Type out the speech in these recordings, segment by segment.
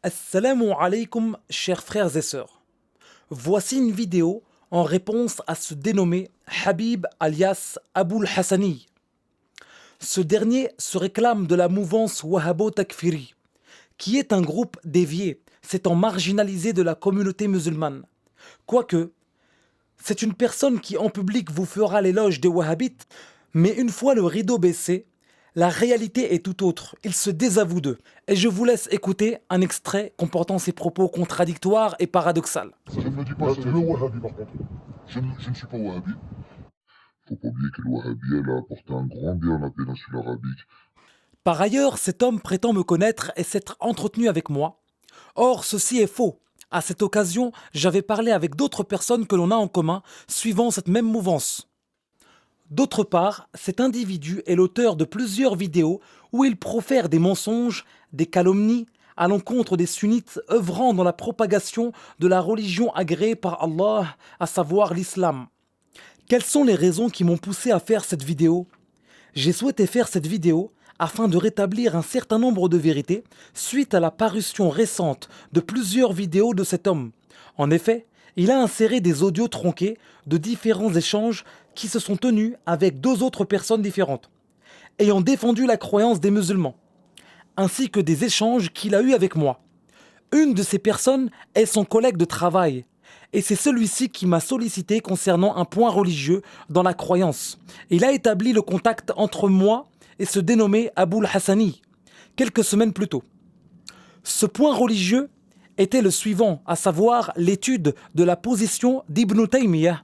Assalamu alaikum, chers frères et sœurs. Voici une vidéo en réponse à ce dénommé Habib alias Aboul Hassani. Ce dernier se réclame de la mouvance Wahhabo Takfiri, qui est un groupe dévié, s'étant marginalisé de la communauté musulmane. Quoique, c'est une personne qui en public vous fera l'éloge des Wahhabites, mais une fois le rideau baissé, la réalité est tout autre, il se désavoue d'eux. Et je vous laisse écouter un extrait comportant ses propos contradictoires et paradoxaux. Je ne me dis pas c'est le Wahhabi par contre. Je ne suis pas Wahhabi. Faut pas oublier que le Wahhabi elle a apporté un grand bien à la péninsule arabique. Par ailleurs, cet homme prétend me connaître et s'être entretenu avec moi. Or, ceci est faux. À cette occasion, j'avais parlé avec d'autres personnes que l'on a en commun, suivant cette même mouvance. D'autre part, cet individu est l'auteur de plusieurs vidéos où il profère des mensonges, des calomnies à l'encontre des sunnites œuvrant dans la propagation de la religion agréée par Allah, à savoir l'islam. Quelles sont les raisons qui m'ont poussé à faire cette vidéo? J'ai souhaité faire cette vidéo afin de rétablir un certain nombre de vérités suite à la parution récente de plusieurs vidéos de cet homme. En effet, il a inséré des audios tronqués de différents échanges qui se sont tenus avec deux autres personnes différentes, ayant défendu la croyance des musulmans, ainsi que des échanges qu'il a eus avec moi. Une de ces personnes est son collègue de travail, et c'est celui-ci qui m'a sollicité concernant un point religieux dans la croyance. Il a établi le contact entre moi et ce dénommé Aboul Hassani, quelques semaines plus tôt. Ce point religieux était le suivant, à savoir l'étude de la position d'Ibn Taymiyyah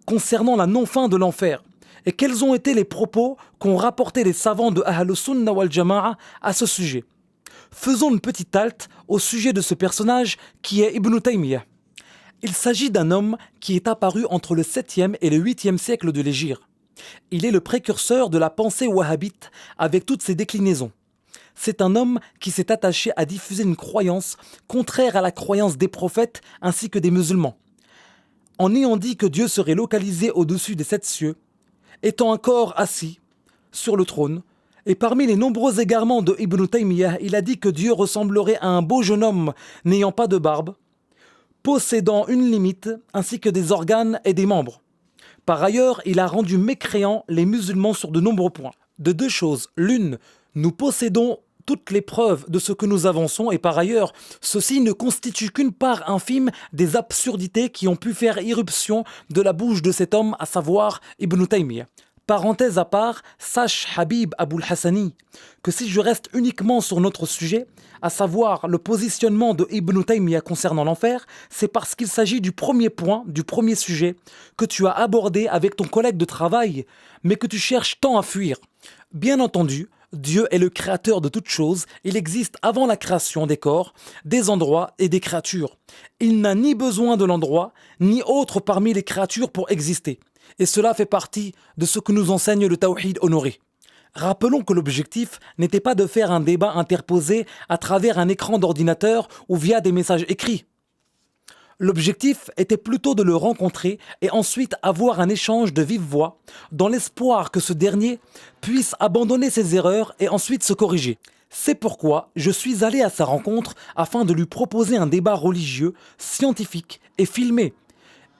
concernant la non-fin de l'enfer, et quels ont été les propos qu'ont rapportés les savants de Ahl Sunnah wal Jama'a à ce sujet. Faisons une petite halte au sujet de ce personnage qui est Ibn Taymiyyah. Il s'agit d'un homme qui est apparu entre le 7e et le 8e siècle de l'Hégire. Il est le précurseur de la pensée wahhabite avec toutes ses déclinaisons. C'est un homme qui s'est attaché à diffuser une croyance contraire à la croyance des prophètes ainsi que des musulmans. En ayant dit que Dieu serait localisé au-dessus des 7 cieux, étant encore assis sur le trône, et parmi les nombreux égarements de Ibn Taymiyyah, il a dit que Dieu ressemblerait à un beau jeune homme n'ayant pas de barbe, possédant une limite ainsi que des organes et des membres. Par ailleurs, il a rendu mécréants les musulmans sur de nombreux points. De deux choses, l'une, nous possédons toutes les preuves de ce que nous avançons et par ailleurs, ceci ne constitue qu'une part infime des absurdités qui ont pu faire irruption de la bouche de cet homme, à savoir Ibn Taymiyyah. Parenthèse à part, sache Habib Aboul Hassani que si je reste uniquement sur notre sujet, à savoir le positionnement de Ibn Taymiyyah concernant l'enfer, c'est parce qu'il s'agit du premier point, du premier sujet que tu as abordé avec ton collègue de travail, mais que tu cherches tant à fuir. Bien entendu, Dieu est le créateur de toutes choses, il existe avant la création des corps, des endroits et des créatures. Il n'a ni besoin de l'endroit, ni autre parmi les créatures pour exister. Et cela fait partie de ce que nous enseigne le Tawhid honoré. Rappelons que l'objectif n'était pas de faire un débat interposé à travers un écran d'ordinateur ou via des messages écrits. L'objectif était plutôt de le rencontrer et ensuite avoir un échange de vive voix, dans l'espoir que ce dernier puisse abandonner ses erreurs et ensuite se corriger. C'est pourquoi je suis allé à sa rencontre afin de lui proposer un débat religieux, scientifique et filmé,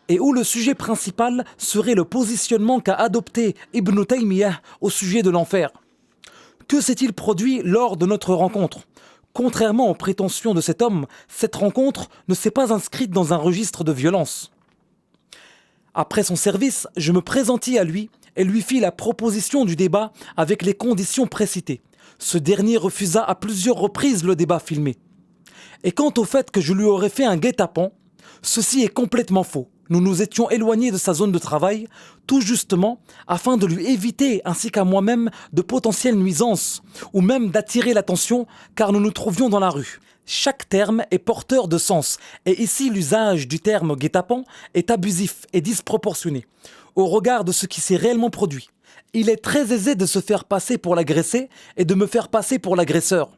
et où le sujet principal serait le positionnement qu'a adopté Ibn Taymiyyah au sujet de l'enfer. Que s'est-il produit lors de notre rencontre ? Contrairement aux prétentions de cet homme, cette rencontre ne s'est pas inscrite dans un registre de violence. Après son service, je me présentai à lui et lui fis la proposition du débat avec les conditions précitées. Ce dernier refusa à plusieurs reprises le débat filmé. Et quant au fait que je lui aurais fait un guet-apens, ceci est complètement faux. Nous nous étions éloignés de sa zone de travail, tout justement afin de lui éviter, ainsi qu'à moi-même, de potentielles nuisances, ou même d'attirer l'attention, car nous nous trouvions dans la rue. Chaque terme est porteur de sens, et ici l'usage du terme guet-apens est abusif et disproportionné, au regard de ce qui s'est réellement produit. Il est très aisé de se faire passer pour l'agressé et de me faire passer pour l'agresseur.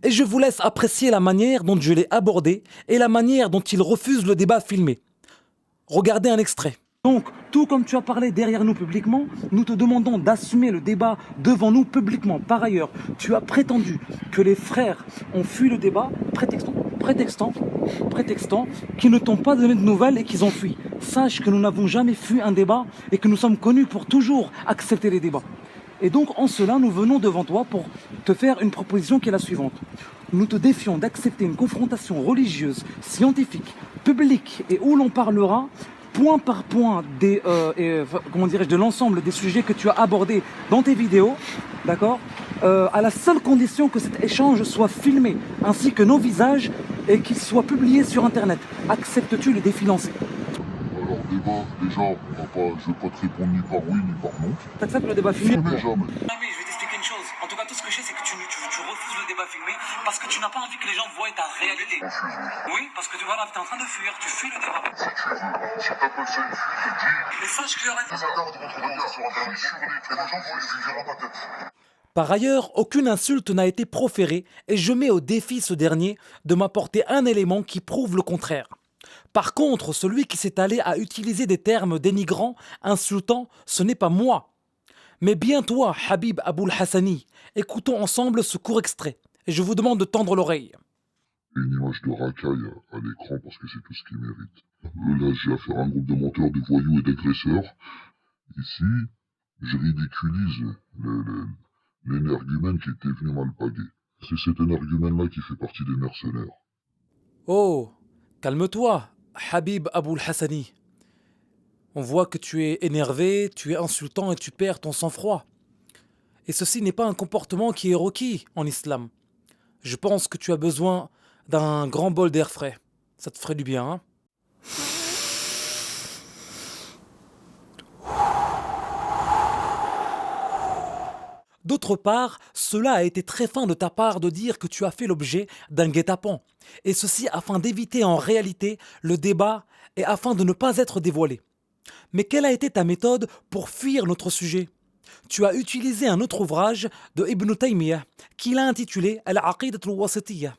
Et je vous laisse apprécier la manière dont je l'ai abordé et la manière dont il refuse le débat filmé. Regardez un extrait. Donc, tout comme tu as parlé derrière nous publiquement, nous te demandons d'assumer le débat devant nous publiquement. Par ailleurs, tu as prétendu que les frères ont fui le débat, prétextant prétextant qu'ils ne t'ont pas donné de nouvelles et qu'ils ont fui. Sache que nous n'avons jamais fui un débat et que nous sommes connus pour toujours accepter les débats. Et donc, en cela, nous venons devant toi pour te faire une proposition qui est la suivante. Nous te défions d'accepter une confrontation religieuse, scientifique, publique et où l'on parlera point par point de l'ensemble des sujets que tu as abordés dans tes vidéos, d'accord, à la seule condition que cet échange soit filmé, ainsi que nos visages, et qu'il soit publié sur Internet. Acceptes-tu le défi lancé? Alors débat, déjà, je vais pas te répondre ni par oui ni par non. T'acceptes le débat filmé? Jamais. Jamais, je vais t'expliquer une chose. En tout cas, tout ce que je sais, c'est que tu refuses le débat filmé parce que tu n'as pas envie que les gens voient ta réalité. Oui, parce que tu es en train de fuir, tu fuis le débat. Si t'appelles ça une fuite, dis. Mais sache qu'il y aura Les regards contre regard sur Internet, sur les traits des gens vont les juger dans ta tête. Par ailleurs, aucune insulte n'a été proférée et je mets au défi ce dernier de m'apporter un élément qui prouve le contraire. Par contre, celui qui s'est allé à utiliser des termes dénigrants, insultants, ce n'est pas moi, mais bien toi, Habib Aboul Hassani. Écoutons ensemble ce court extrait et je vous demande de tendre l'oreille. Une image de racaille à l'écran parce que c'est tout ce qu'il mérite. Là, j'ai affaire à un groupe de menteurs, de voyous et d'agresseurs. Ici, je ridiculise l'énergumène qui était venu m'alpaguer. C'est cet énergumène-là qui fait partie des mercenaires. Oh, calme-toi, Habib Aboul Hassani. On voit que tu es énervé, tu es insultant et tu perds ton sang-froid. Et ceci n'est pas un comportement qui est requis en islam. Je pense que tu as besoin d'un grand bol d'air frais. Ça te ferait du bien, hein? D'autre part, cela a été très fin de ta part de dire que tu as fait l'objet d'un guet-apens, et ceci afin d'éviter en réalité le débat et afin de ne pas être dévoilé. Mais quelle a été ta méthode pour fuir notre sujet? Tu as utilisé un autre ouvrage de Ibn Taymiyyah qu'il a intitulé Al-Aqidat al-Wasitiyya,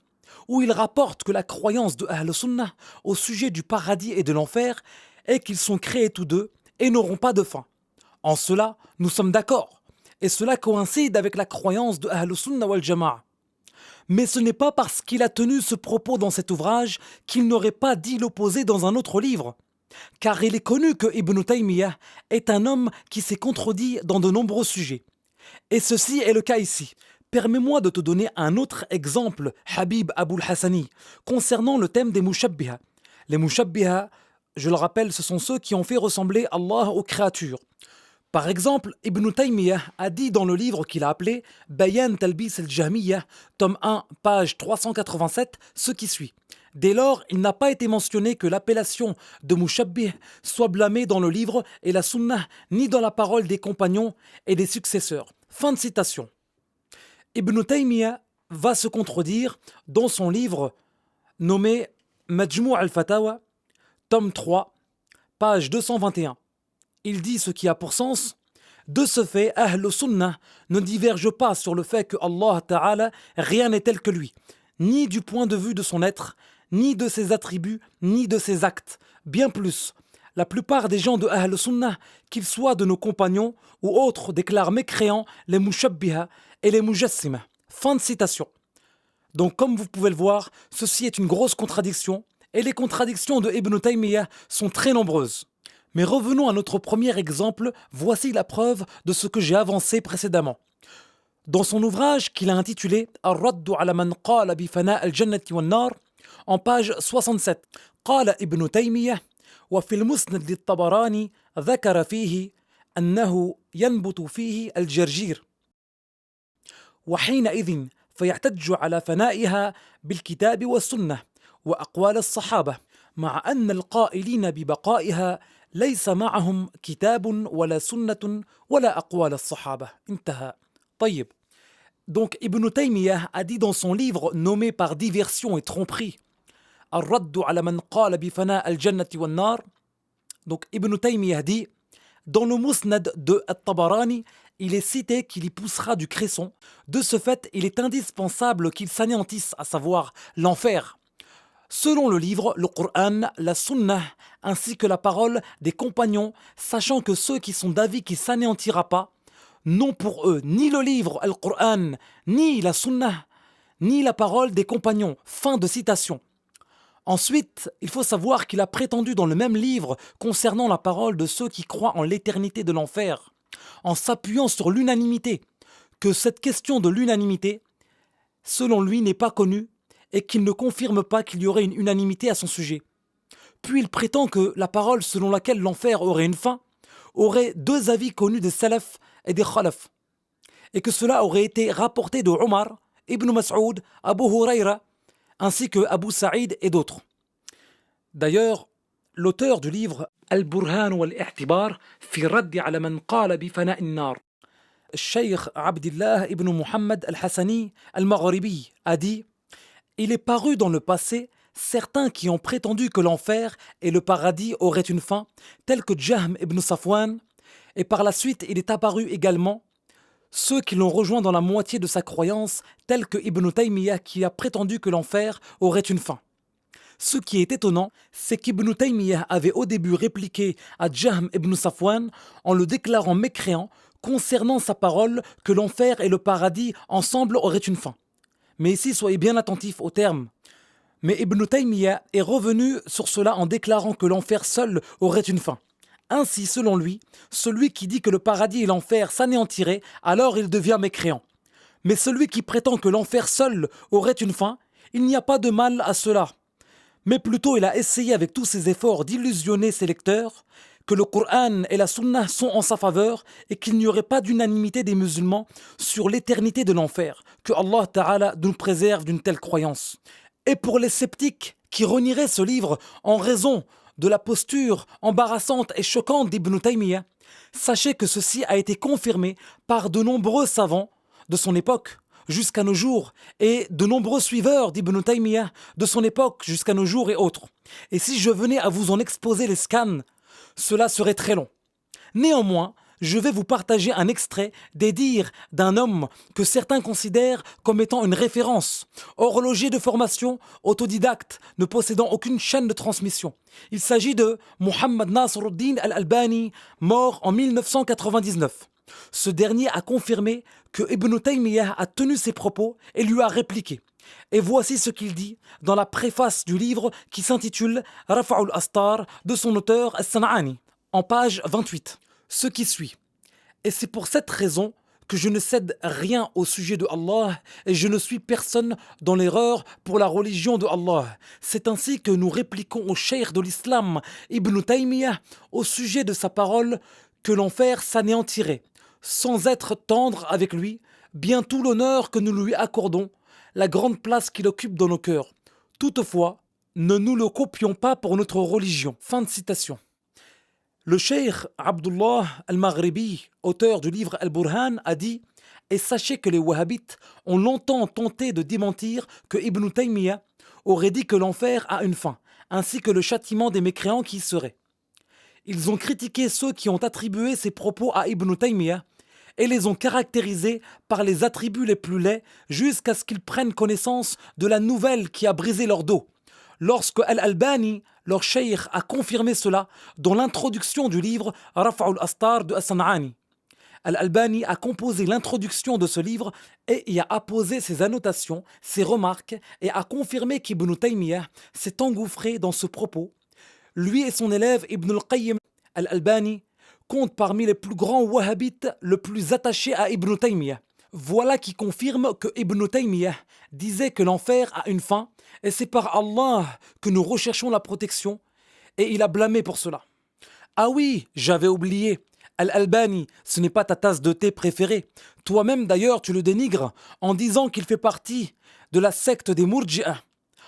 où il rapporte que la croyance de Ahl Sunnah au sujet du paradis et de l'enfer est qu'ils sont créés tous deux et n'auront pas de fin. En cela, nous sommes d'accord. Et cela coïncide avec la croyance de Ahl Sunnah wal Jama'a. Mais ce n'est pas parce qu'il a tenu ce propos dans cet ouvrage qu'il n'aurait pas dit l'opposé dans un autre livre. Car il est connu que Ibn Taymiyyah est un homme qui s'est contredit dans de nombreux sujets. Et ceci est le cas ici. Permets-moi de te donner un autre exemple, Habib Aboul Hassani, concernant le thème des Mushabbiha. Les Mushabbiha, je le rappelle, ce sont ceux qui ont fait ressembler Allah aux créatures. Par exemple, Ibn Taymiyyah a dit dans le livre qu'il a appelé Bayan Talbis al-Jahmiyyah, tome 1, page 387, ce qui suit. Dès lors, il n'a pas été mentionné que l'appellation de Mushabbih soit blâmée dans le livre et la Sunnah, ni dans la parole des compagnons et des successeurs. Fin de citation. Ibn Taymiyyah va se contredire dans son livre nommé Majmou' al-Fatawa, tome 3, page 221. Il dit ce qui a pour sens. De ce fait, Ahl Sunnah ne diverge pas sur le fait que Allah Ta'ala, rien n'est tel que lui, ni du point de vue de son être, ni de ses attributs, ni de ses actes. Bien plus, la plupart des gens de Ahl Sunnah, qu'ils soient de nos compagnons ou autres, déclarent mécréants les Mushabbiha et les Mujassima. Fin de citation. Donc comme vous pouvez le voir, ceci est une grosse contradiction, et les contradictions de Ibn Taymiyyah sont très nombreuses. Mais revenons à notre premier exemple, voici la preuve de ce que j'ai avancé précédemment. Dans son ouvrage qu'il a intitulé Ar-Raddu ala man qala bi fana al-jannati wan-nar, en page 67, قال ابن تيمية وفي المسند للطبراني ذكر فيه أنه ينبت فيه الجرجير وحينئذ فيحتج على فنائها بالكتاب والسنة وأقوال الصحابة مع أن القائلين ببقائها ليس معهم كتاب ولا سنة ولا أقوال الصحابة. انتهى. طيب. Donc Ibn Taymiyyah a dit dans son livre nommé par diversion et tromperie Ar-Raddu ala man qala bi fana al-jannati wan-nar. Donc Ibn Taymiyyah dit dans le Musnad de At-Tabarani, il est cité qu'il y poussera du cresson. De ce fait, il est indispensable qu'il s'anéantisse, à savoir l'enfer. Selon le livre, le Coran, la Sunnah, ainsi que la parole des compagnons, sachant que ceux qui sont d'avis qui s'anéantira pas, n'ont pour eux ni le livre, le Coran, ni la Sunnah, ni la parole des compagnons. Fin de citation. Ensuite, il faut savoir qu'il a prétendu dans le même livre concernant la parole de ceux qui croient en l'éternité de l'enfer, en s'appuyant sur l'unanimité, que cette question de l'unanimité, selon lui, n'est pas connue et qu'il ne confirme pas qu'il y aurait une unanimité à son sujet. Puis il prétend que la parole selon laquelle l'enfer aurait une fin aurait deux avis connus des salaf et des khalaf, et que cela aurait été rapporté de Omar, Ibn Mas'ud, Abu Huraira, ainsi que Abu Saïd et d'autres. D'ailleurs, l'auteur du livre Al-Burhan wal-I'tibar fi raddi ala man qala bi fana' an-nar, Cheikh Abdillah ibn Muhammad al-Hassani al-Maghribi a dit: il est paru dans le passé certains qui ont prétendu que l'enfer et le paradis auraient une fin, tels que Jahm ibn Safwan, et par la suite il est apparu également ceux qui l'ont rejoint dans la moitié de sa croyance, tels que Ibn Taymiyyah qui a prétendu que l'enfer aurait une fin. Ce qui est étonnant, c'est qu'Ibn Taymiyyah avait au début répliqué à Jahm ibn Safwan en le déclarant mécréant concernant sa parole que l'enfer et le paradis ensemble auraient une fin. Mais ici, soyez bien attentifs aux termes. Mais Ibn Taymiyyah est revenu sur cela en déclarant que l'enfer seul aurait une fin. Ainsi, selon lui, celui qui dit que le paradis et l'enfer s'anéantiraient, alors il devient mécréant. Mais celui qui prétend que l'enfer seul aurait une fin, il n'y a pas de mal à cela. Mais plutôt il a essayé avec tous ses efforts d'illusionner ses lecteurs que le Coran et la Sunna sont en sa faveur et qu'il n'y aurait pas d'unanimité des musulmans sur l'éternité de l'enfer, que Allah Ta'ala nous préserve d'une telle croyance. Et pour les sceptiques qui renieraient ce livre en raison de la posture embarrassante et choquante d'Ibn Taymiyyah, sachez que ceci a été confirmé par de nombreux savants de son époque jusqu'à nos jours et de nombreux suiveurs d'Ibn Taymiyyah de son époque jusqu'à nos jours et autres. Et si je venais à vous en exposer les scans, cela serait très long. Néanmoins, je vais vous partager un extrait des dires d'un homme que certains considèrent comme étant une référence, horloger de formation, autodidacte, ne possédant aucune chaîne de transmission. Il s'agit de Muhammad Nasruddin al-Albani, mort en 1999. Ce dernier a confirmé que Ibn Taymiyyah a tenu ses propos et lui a répliqué. Et voici ce qu'il dit dans la préface du livre qui s'intitule Rafa'ul Astar de son auteur As-San'ani, en page 28. Ce qui suit. Et c'est pour cette raison que je ne cède rien au sujet de Allah et je ne suis personne dans l'erreur pour la religion de Allah. C'est ainsi que nous répliquons au cheikh de l'islam Ibn Taymiyyah au sujet de sa parole que l'enfer s'anéantirait, sans être tendre avec lui, bien tout l'honneur que nous lui accordons, la grande place qu'il occupe dans nos cœurs. Toutefois, ne nous le copions pas pour notre religion. Fin de citation. Le cheikh Abdullah al-Maghribi, auteur du livre Al-Burhan, a dit « Et sachez que les wahhabites ont longtemps tenté de démentir que Ibn Taymiyyah aurait dit que l'enfer a une fin, ainsi que le châtiment des mécréants qui y seraient. Ils ont critiqué ceux qui ont attribué ces propos à Ibn Taymiyyah et les ont caractérisés par les attributs les plus laids jusqu'à ce qu'ils prennent connaissance de la nouvelle qui a brisé leur dos. Lorsque Al-Albani, leur cheikh, a confirmé cela dans l'introduction du livre Rafa'ul Astar de As-San'ani. Al-Albani a composé l'introduction de ce livre et y a apposé ses annotations, ses remarques et a confirmé qu'Ibn Taymiyyah s'est engouffré dans ce propos. Lui et son élève Ibn al-Qayyim al-Albani comptent parmi les plus grands wahhabites le plus attachés à Ibn Taymiyyah. Voilà qui confirme que Ibn Taymiyyah disait que l'enfer a une fin et c'est par Allah que nous recherchons la protection et il a blâmé pour cela. Ah oui, j'avais oublié, Al-Albani, ce n'est pas ta tasse de thé préférée. Toi-même d'ailleurs tu le dénigres en disant qu'il fait partie de la secte des Murji'ah.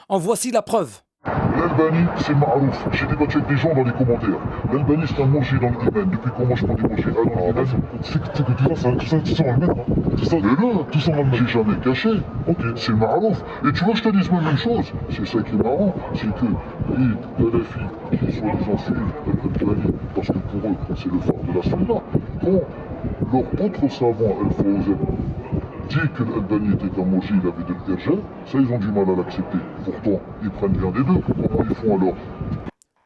En voici la preuve. L'Albanie, c'est Ma'rouf. J'ai débattu avec des gens dans les commentaires. L'Albanie, c'est un manger dans le domaine. Depuis quand moi je prends du manger dans le domaine? C'est que tout ça en Allemagne, non? Tout ça, Mais là, tout ça en Allemagne. j'ai jamais caché. Ok. C'est Ma'rouf. Et tu vois, je te dis la même chose. C'est ça qui est marrant. C'est que les Kadhafi, qui soi-disant suivent Al-Albani, parce que pour eux, c'est le phare de la Sunna, quand leur autre savant, Al-Fawzan, dit que l'Albani était un manger, il avait de l'ergel, ça ils ont du mal à l'accepter. Pourtant, ils prennent bien des deux. Comment ils font alors?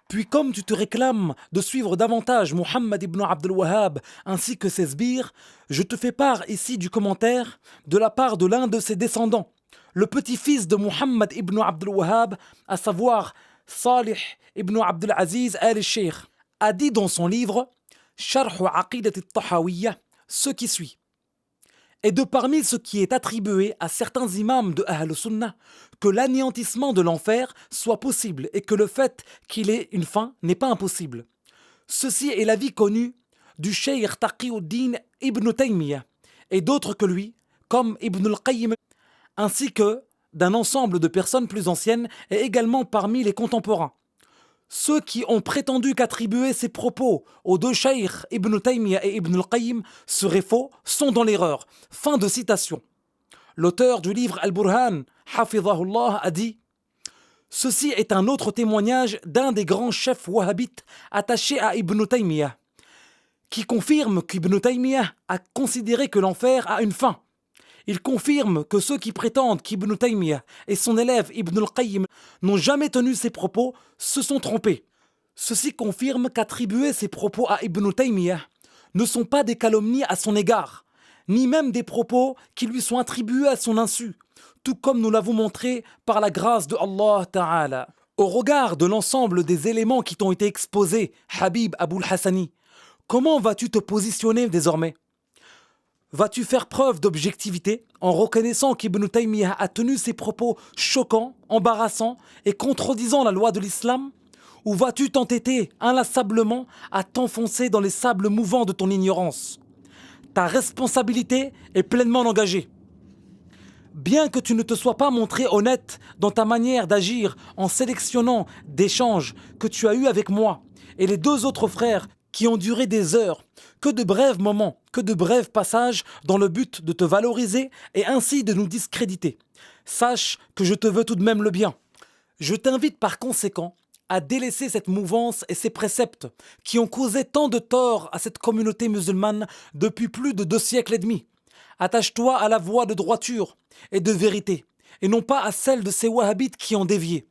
Puis comme tu te réclames de suivre davantage Muhammad ibn Abdul Wahhab ainsi que ses sbires, je te fais part ici du commentaire de la part de l'un de ses descendants, Le petit-fils de Muhammad ibn Abdul Wahhab, à savoir Salih ibn Abdul Aziz al-Sheikh, a dit dans son livre Sharh Aqidat al-Tahawiyya ce qui suit. Et de parmi ce qui est attribué à certains imams de Ahl Sunnah, que l'anéantissement de l'enfer soit possible et que le fait qu'il ait une fin n'est pas impossible. Ceci est l'avis connu du Cheikh Taqiyuddin ibn Taymiyyah et d'autres que lui, comme Ibn al-Qayyim, ainsi que d'un ensemble de personnes plus anciennes et également parmi les contemporains. Ceux qui ont prétendu qu'attribuer ces propos aux deux cheikh Ibn Taymiyyah et Ibn al-Qayyim seraient faux sont dans l'erreur. Fin de citation. L'auteur du livre Al-Burhan, Hafidhahullah, a dit « Ceci est un autre témoignage d'un des grands chefs wahhabites attachés à Ibn Taymiyyah, qui confirme qu'Ibn Taymiyyah a considéré que l'enfer a une fin. Il confirme que ceux qui prétendent qu'Ibn Taymiyyah et son élève Ibn al-Qayyim n'ont jamais tenu ces propos se sont trompés. Ceci confirme qu'attribuer ces propos à Ibn Taymiyyah ne sont pas des calomnies à son égard, ni même des propos qui lui sont attribués à son insu, tout comme nous l'avons montré par la grâce de Allah Ta'ala. Au regard de l'ensemble des éléments qui t'ont été exposés, Habib Aboul Hassani, comment vas-tu te positionner désormais ? Vas-tu faire preuve d'objectivité en reconnaissant qu'Ibn Taymiyyah a tenu ses propos choquants, embarrassants et contredisant la loi de l'islam ? Ou vas-tu t'entêter inlassablement à t'enfoncer dans les sables mouvants de ton ignorance ? Ta responsabilité est pleinement engagée. Bien que tu ne te sois pas montré honnête dans ta manière d'agir en sélectionnant d'échanges que tu as eus avec moi et les deux autres frères qui ont duré des heures, que de brefs moments, que de brefs passages dans le but de te valoriser et ainsi de nous discréditer. Sache que je te veux tout de même le bien. Je t'invite par conséquent à délaisser cette mouvance et ces préceptes qui ont causé tant de tort à cette communauté musulmane depuis plus de 2 siècles et demi. Attache-toi à la voie de droiture et de vérité, et non pas à celle de ces wahhabites qui ont dévié.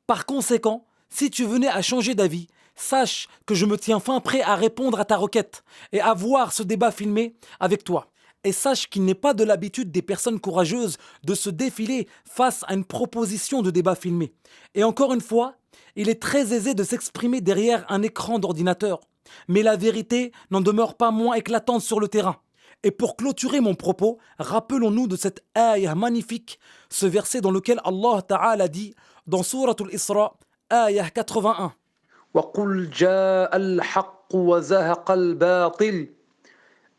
Par conséquent, si tu venais à changer d'avis, sache que je me tiens fin prêt à répondre à ta requête et à voir ce débat filmé avec toi. Et sache qu'il n'est pas de l'habitude des personnes courageuses de se défiler face à une proposition de débat filmé. Et encore une fois, il est très aisé de s'exprimer derrière un écran d'ordinateur. Mais la vérité n'en demeure pas moins éclatante sur le terrain. Et pour clôturer mon propos, rappelons-nous de cette ayah magnifique, ce verset dans lequel Allah Ta'ala dit dans Sourate Al-Isra, ayah 81. وقل جاء الحق وزهق الباطل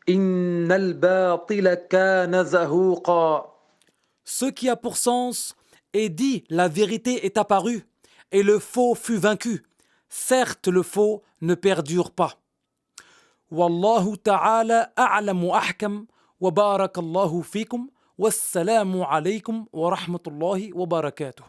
إن الباطل كان زهوقا. Ce qui a pour sens est dit la vérité est apparue et le faux fut vaincu. Certes le faux ne perdure pas. Wallahu ta'ala a'lam wa ahkam wa barakallahu fikum wassalamu alaykum wa rahmatullahi wa barakatuh.